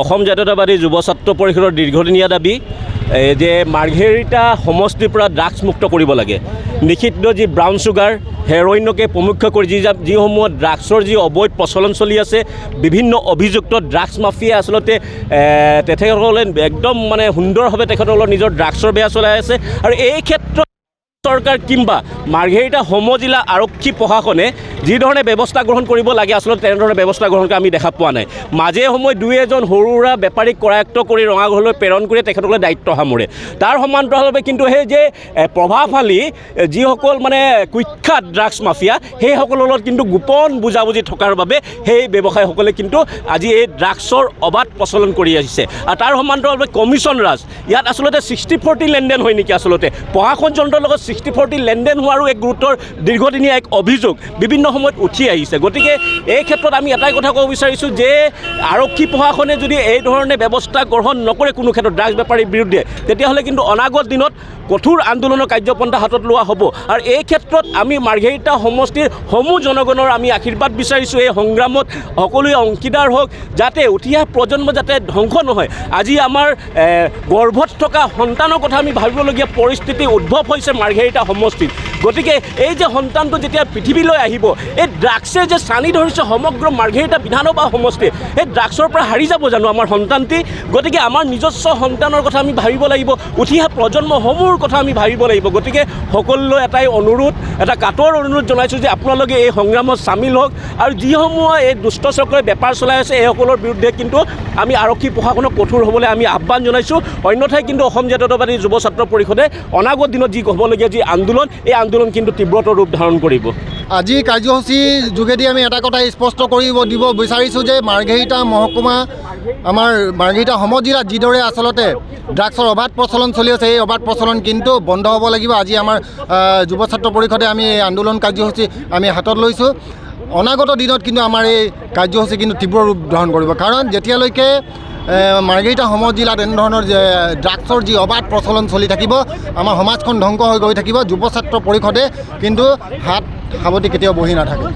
অসম জাতীয়তাবাদী যুৱ ছাত্ৰ পৰিষদৰ দীৰ্ঘদিনীয়া দাবী যে মাৰ্ঘেৰিটা সমষ্টিৰ পৰা ড্ৰাগছ মুক্ত কৰিব লাগে। নিষিদ্ধ যি ব্ৰাউন চুগাৰ হেৰইনকে প্ৰমুখ্য কৰি যিসমূহত ড্ৰাগছৰ যি অবৈধ প্ৰচলন চলি আছে, বিভিন্ন অভিযুক্ত ড্ৰাগছ মাফিয়া আচলতে তেখেতসকলে একদম মানে সুন্দৰভাৱে তেখেতসকলৰ নিজৰ ড্ৰাগছৰ বেয়া চলাই আছে। আৰু এই ক্ষেত্ৰত চৰকাৰ কিংবা মাৰ্ঘেৰিটা সমজিলা আৰক্ষী প্ৰশাসনে যি ধৰণে ব্যৱস্থা গ্ৰহণ কৰিব লাগে আচলতে তেনেধৰণে ব্যৱস্থা গ্ৰহণ কৰি আমি দেখা পোৱা নাই। মাজে সময়ে দুই এজন সৰু সুৰা বেপাৰীক কৰায়ত্ব কৰি ৰঙাঘৰলৈ প্ৰেৰণ কৰি তেখেতসকলে দায়িত্ব সামৰে। তাৰ সমান্তৰালভাৱে কিন্তু সেই যে প্ৰভাৱশালী যিসকল মানে কুখ্যাত ড্ৰাগছ মাফিয়া সেইসকলৰ লগত কিন্তু গোপন বুজাবুজি থকাৰ বাবে সেই ব্যৱসায়ীসকলে কিন্তু আজি এই ড্ৰাগছৰ অবাধ প্ৰচলন কৰি আহিছে। আৰু তাৰ সমান্তৰালভাৱে কমিশ্যন ৰাজ ইয়াত আচলতে 60-40 লেনদেন হয় নেকি? আচলতে প্ৰশাসন যন্ত্ৰৰ লগত 60-40 লেনদেন হোৱাৰো এক গুৰুত্বৰ দীৰ্ঘদিনীয়া এক অভিযোগ বিভিন্ন সময়ত উঠি আহিছে। গতিকে এই ক্ষেত্ৰত আমি এটাই কথা ক'ব বিচাৰিছোঁ যে আৰক্ষী প্ৰশাসনে যদি এই ধৰণে ব্যৱস্থা গ্ৰহণ নকৰে কোনো ক্ষেত্ৰত ড্ৰাগছ বেপাৰীৰ বিৰুদ্ধে, তেতিয়াহ'লে কিন্তু অনাগত দিনত কঠোৰ আন্দোলনৰ কাৰ্যপন্থা হাতত লোৱা হ'ব। আৰু এই ক্ষেত্ৰত আমি মাৰ্ঘেৰিটা সমষ্টিৰ সমূহ জনগণৰ আমি আশীৰ্বাদ বিচাৰিছোঁ। এই সংগ্ৰামত সকলোৱে অংশীদাৰ হওক, যাতে উঠি অহা প্ৰজন্ম যাতে ধ্বংস নহয়। আজি আমাৰ গৰ্ভত থকা সন্তানৰ কথা আমি ভাবিবলগীয়া পৰিস্থিতি উদ্ভৱ হৈছে মাৰ্ঘেৰিটা সমষ্টিত। গতিকে এই যে সন্তানটো যেতিয়া পৃথিৱীলৈ আহিব, এই ড্ৰাগছে যে চানি ধৰিছে সমগ্ৰ মাৰ্ঘেৰিটা বিধানসভা সমষ্টি, সেই ড্ৰাগছৰ পৰা হাৰি যাব জানো আমাৰ সন্তানটি? গতিকে আমাৰ নিজস্ব সন্তানৰ কথা আমি ভাবিব লাগিব, উঠি অহা প্ৰজন্মসমূহৰ কথা আমি ভাবিব লাগিব। গতিকে সকলোলৈ এটাই অনুৰোধ, এটা কাটৰ অনুৰোধ জনাইছোঁ যে আপোনালোকে এই সংগ্ৰামত চামিল হওক। আৰু যিসমূহ এই দুষ্ট চক্ৰই বেপাৰ চলাই আছে এইসকলৰ বিৰুদ্ধে কিন্তু আমি আৰক্ষী প্ৰশাসনক কঠোৰ হ'বলৈ আমি আহ্বান জনাইছোঁ। অন্যথাই কিন্তু অসম জাতীয়তাবাদী যুৱ ছাত্ৰ পৰিষদে অনাগত দিনত যি হ'বলগীয়া যি আন্দোলন, এই আন্দোলন কিন্তু তীব্ৰতৰ ৰূপ ধাৰণ কৰিব। আজি কাৰ্যসূচীৰ যোগেদি আমি এটা কথা স্পষ্ট দিব বিচাৰিছোঁ যে মাৰ্ঘেৰিটা মহকুমা, আমাৰ মাৰ্ঘেৰিটা সমজিলাত যিদৰে আচলতে ড্ৰাগছৰ অবাধ প্ৰচলন চলি আছে, এই অবাধ প্ৰচলন কিন্তু বন্ধ হ'ব লাগিব। আজি আমাৰ যুৱ ছাত্ৰ পৰিষদে আমি এই আন্দোলন কাৰ্যসূচী আমি হাতত লৈছোঁ। অনাগত দিনত কিন্তু আমাৰ এই কাৰ্যসূচী কিন্তু তীব্ৰ ৰূপ ধাৰণ কৰিব। কাৰণ যেতিয়ালৈকে মাৰ্ঘেৰিটা সমজিলাত এনেধৰণৰ ড্ৰাগছৰ যি অবাধ প্ৰচলন চলি থাকিব, আমাৰ সমাজখন ধ্বংস হৈ গৈ থাকিব। যুৱ ছাত্ৰ পৰিষদে কিন্তু হাত সাৱটি কেতিয়াও বহি নাথাকে।